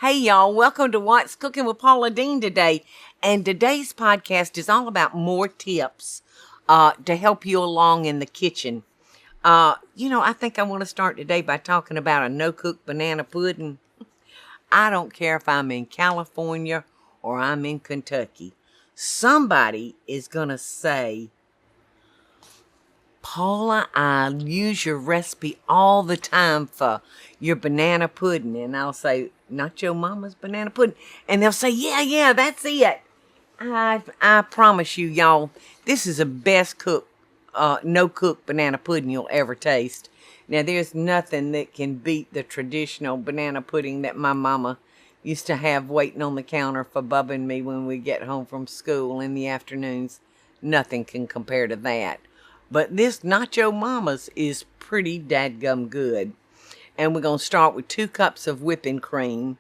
Hey y'all, welcome to What's Cooking with Paula Deen today. And today's podcast is all about more tips to help you along in the kitchen. I think I want to start today by talking about a no-cook banana pudding. I don't care if I'm in California or I'm in Kentucky. Somebody is going to say, Paula, I use your recipe all the time for your banana pudding. And I'll say, not your mama's banana pudding. And they'll say, yeah, that's it. I promise you, y'all, this is the best no-cook banana pudding you'll ever taste. Now, there's nothing that can beat the traditional banana pudding that my mama used to have waiting on the counter for Bubba and me when we get home from school in the afternoons. Nothing can compare to that. But this Not Your Mama's is pretty dadgum good. And we're going to start with 2 cups of whipping cream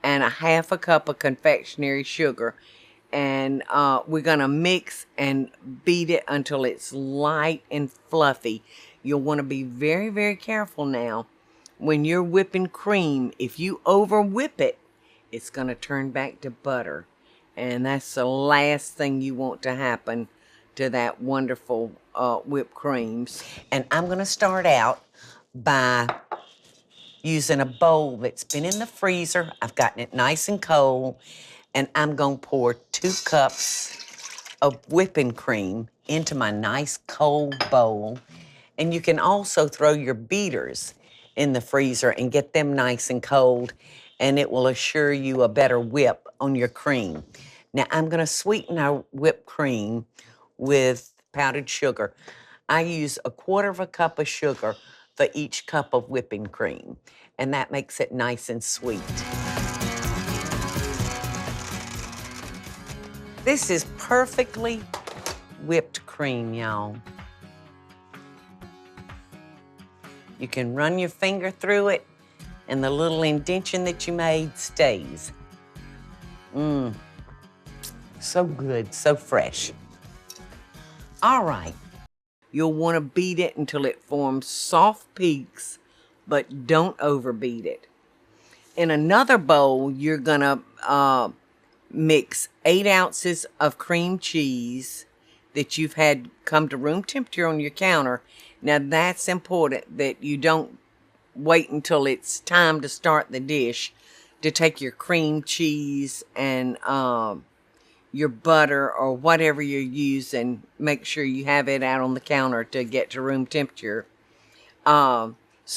and a half a cup of confectionery sugar. And we're going to mix and beat it until it's light and fluffy. You'll want to be very, very careful now. When you're whipping cream, if you over whip it, it's going to turn back to butter. And that's the last thing you want to happen to that wonderful whipped creams. And I'm going to start out by using a bowl that's been in the freezer. I've gotten it nice and cold. And I'm going to pour 2 cups of whipping cream into my nice cold bowl. And you can also throw your beaters in the freezer and get them nice and cold. And it will assure you a better whip on your cream. Now, I'm going to sweeten our whipped cream with powdered sugar. I use 1/4 cup of sugar for each cup of whipping cream, and that makes it nice and sweet. This is perfectly whipped cream, y'all. You can run your finger through it, and the little indentation that you made stays. So good, so fresh. All right, you'll want to beat it until it forms soft peaks, but don't overbeat it. In another bowl, you're gonna mix 8 ounces of cream cheese that you've had come to room temperature on your counter. Now that's important that you don't wait until it's time to start the dish to take your cream cheese and your butter or whatever you're using. Make sure you have it out on the counter to get to room temperature. So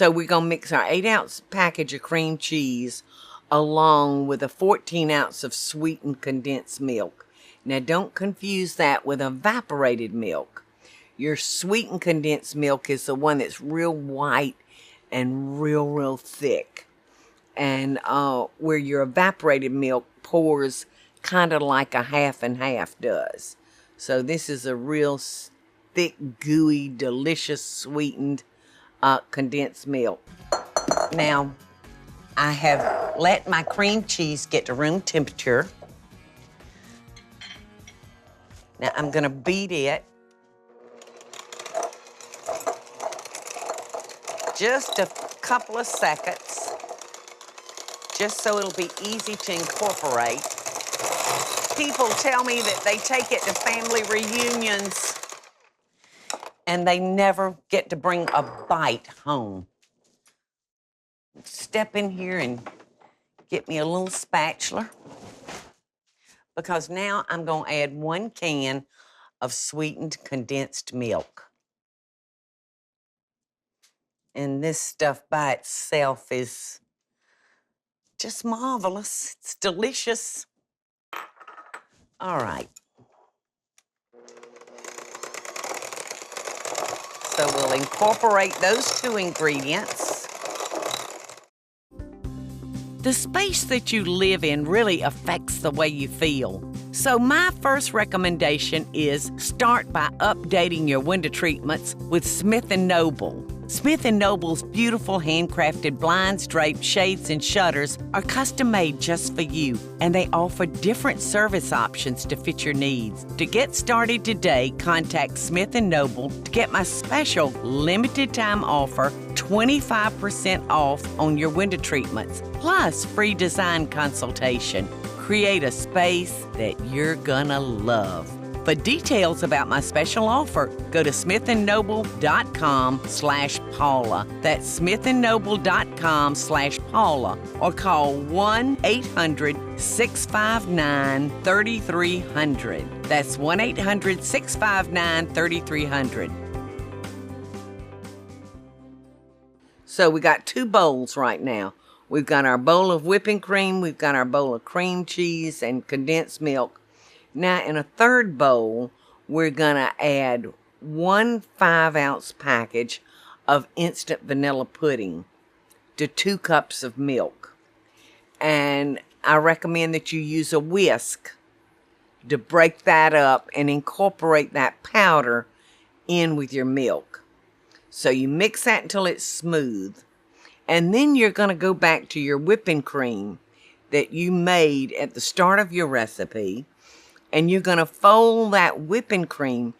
we're going to mix our 8-ounce package of cream cheese along with a 14 ounce of sweetened condensed milk. Now don't confuse that with evaporated milk. Your sweetened condensed milk is the one that's real white and real thick. And where your evaporated milk pours kind of like a half and half does. So this is a real thick, gooey, delicious, sweetened condensed milk. Now, I have let my cream cheese get to room temperature. Now I'm gonna beat it just a couple of seconds, just so it'll be easy to incorporate. People tell me that they take it to family reunions and they never get to bring a bite home. Step in here and get me a little spatula, because now I'm going to add 1 can of sweetened condensed milk. And this stuff by itself is just marvelous. It's delicious. All right. So we'll incorporate those 2 ingredients. The space that you live in really affects the way you feel. So my first recommendation is start by updating your window treatments with Smith & Noble. Smith & Noble's beautiful handcrafted blinds, drapes, shades, and shutters are custom made just for you, and they offer different service options to fit your needs. To get started today, contact Smith & Noble to get my special limited time offer, 25% off on your window treatments, plus free design consultation. Create a space that you're gonna love. For details about my special offer, go to smithandnoble.com/Paula. That's smithandnoble.com/Paula, or call 1-800-659-3300. That's 1-800-659-3300. So we got 2 bowls right now. We've got our bowl of whipping cream, we've got our bowl of cream cheese and condensed milk. Now, in a 3rd bowl, we're going to add 1 5-ounce package of instant vanilla pudding to 2 cups of milk. And I recommend that you use a whisk to break that up and incorporate that powder in with your milk. So you mix that until it's smooth. And then you're going to go back to your whipping cream that you made at the start of your recipe. And you're going to fold that whipping cream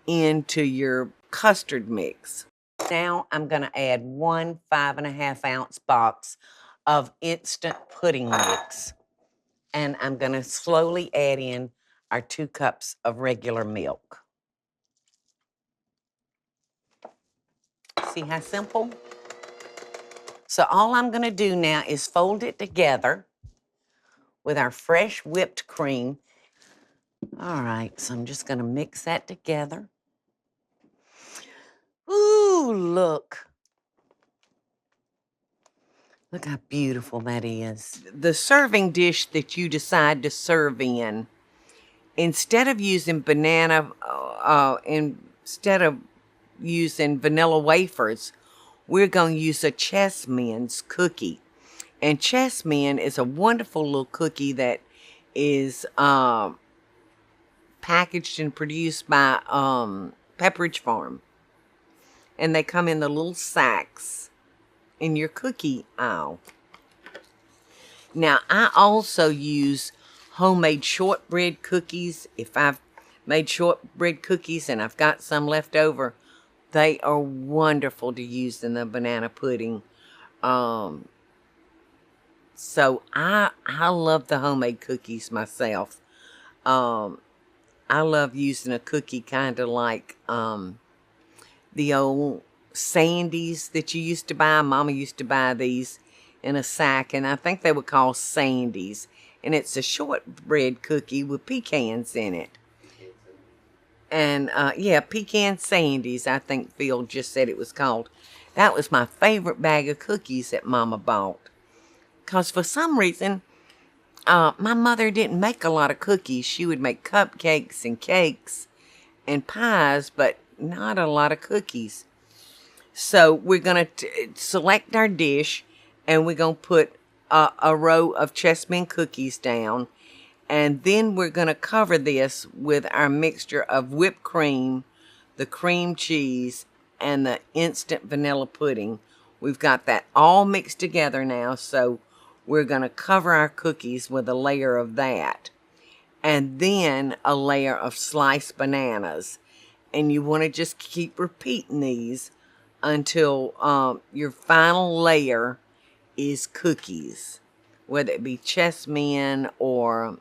into your custard mix. Now I'm going to add 1 5.5-ounce box of instant pudding mix. And I'm going to slowly add in our 2 cups of regular milk. See how simple? So all I'm going to do now is fold it together with our fresh whipped cream. All right, so I'm just going to mix that together. Ooh, look. Look how beautiful that is. The serving dish that you decide to serve in, instead of using vanilla wafers, we're going to use a Chessmen's cookie. And Chessmen is a wonderful little cookie that is packaged and produced by Pepperidge Farm. And they come in the little sacks in your cookie aisle. Now, I also use homemade shortbread cookies. If I've made shortbread cookies and I've got some left over, they are wonderful to use in the banana pudding. So I love the homemade cookies myself. I love using a cookie kind of like the old Sandies that you used to buy. Mama used to buy these in a sack, and I think they were called Sandies. And it's a shortbread cookie with pecans in it. And, yeah, pecan Sandies, I think Phil just said it was called. That was my favorite bag of cookies that Mama bought. Because for some reason, my mother didn't make a lot of cookies. She would make cupcakes and cakes and pies, but not a lot of cookies. So we're going to select our dish, and we're going to put a row of Chessmen cookies down. And then we're going to cover this with our mixture of whipped cream, the cream cheese, and the instant vanilla pudding. We've got that all mixed together now, so we're going to cover our cookies with a layer of that. And then a layer of sliced bananas. And you want to just keep repeating these until your final layer is cookies. Whether it be Chessmen or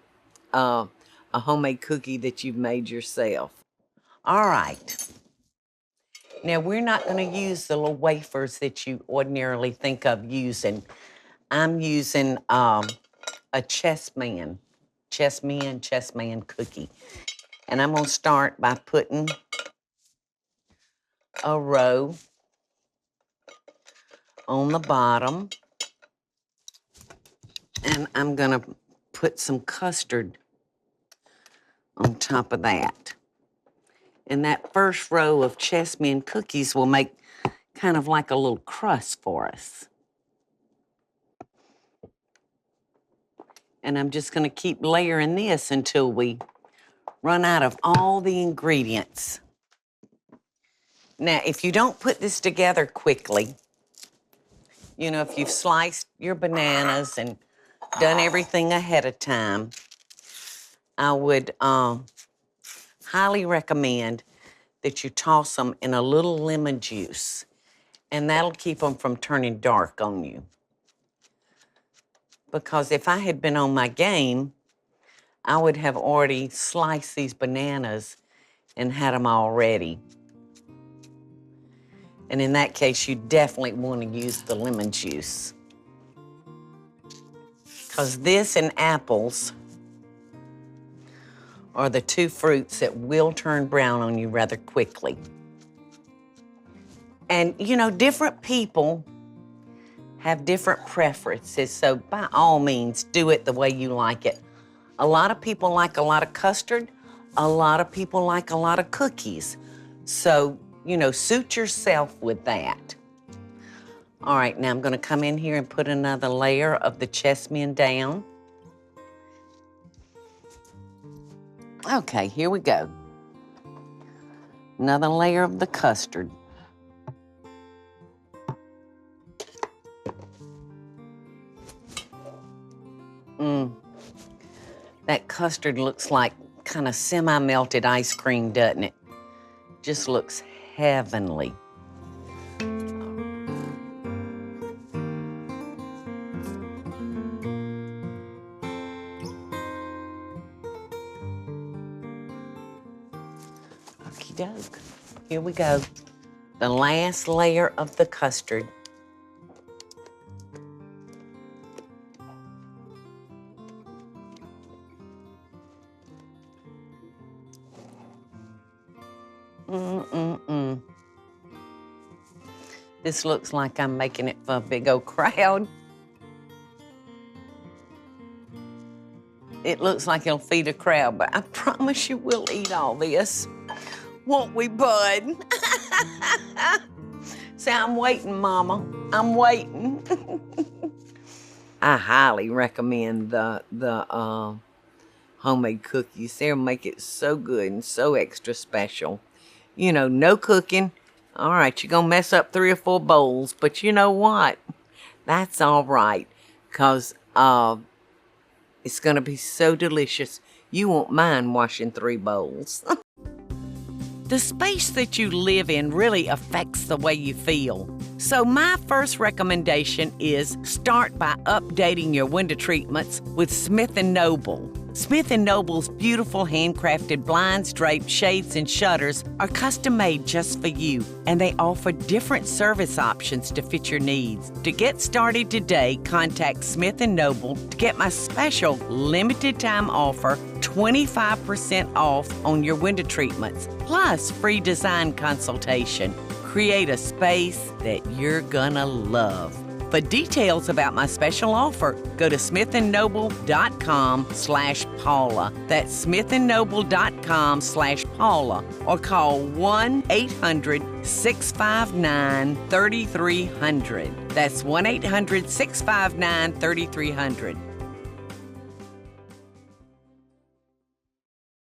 a homemade cookie that you've made yourself. All right. Now, we're not going to use the little wafers that you ordinarily think of using. I'm using a Chessmen cookie. And I'm going to start by putting a row on the bottom. And I'm going to put some custard on top of that. And that first row of Chessmen cookies will make kind of like a little crust for us. And I'm just going to keep layering this until we run out of all the ingredients. Now, if you don't put this together quickly, you know, if you've sliced your bananas and done everything ahead of time, I would highly recommend that you toss them in a little lemon juice, and that'll keep them from turning dark on you. Because if I had been on my game, I would have already sliced these bananas and had them all ready. And in that case, you definitely want to use the lemon juice. Because this and apples are the two fruits that will turn brown on you rather quickly. And, you know, different people have different preferences, so by all means, do it the way you like it. A lot of people like a lot of custard. A lot of people like a lot of cookies. So, you know, suit yourself with that. All right, now I'm gonna come in here and put another layer of the Chessmen down. Okay, here we go. Another layer of the custard. That custard looks like kind of semi-melted ice cream, doesn't it? Just looks heavenly. Okie doke. Here we go. The last layer of the custard. This looks like I'm making it for a big old crowd. It looks like it'll feed a crowd, but I promise you we'll eat all this. Won't we, bud? Say, I'm waiting, Mama. I'm waiting. I highly recommend the homemade cookies. They'll make it so good and so extra special. You know, no cooking. All right, you're gonna mess up 3 or 4 bowls, but you know what? That's all right, because it's gonna be so delicious. You won't mind washing 3 bowls. The space that you live in really affects the way you feel. So my first recommendation is start by updating your window treatments with Smith & Noble. Smith & Noble's beautiful handcrafted blinds, drapes, shades, and shutters are custom made just for you, and they offer different service options to fit your needs. To get started today, contact Smith & Noble to get my special limited time offer, 25% off on your window treatments, plus free design consultation. Create a space that you're gonna love. For details about my special offer, go to smithandnoble.com/Paula. That's smithandnoble.com/Paula, or call 1-800-659-3300. That's 1-800-659-3300.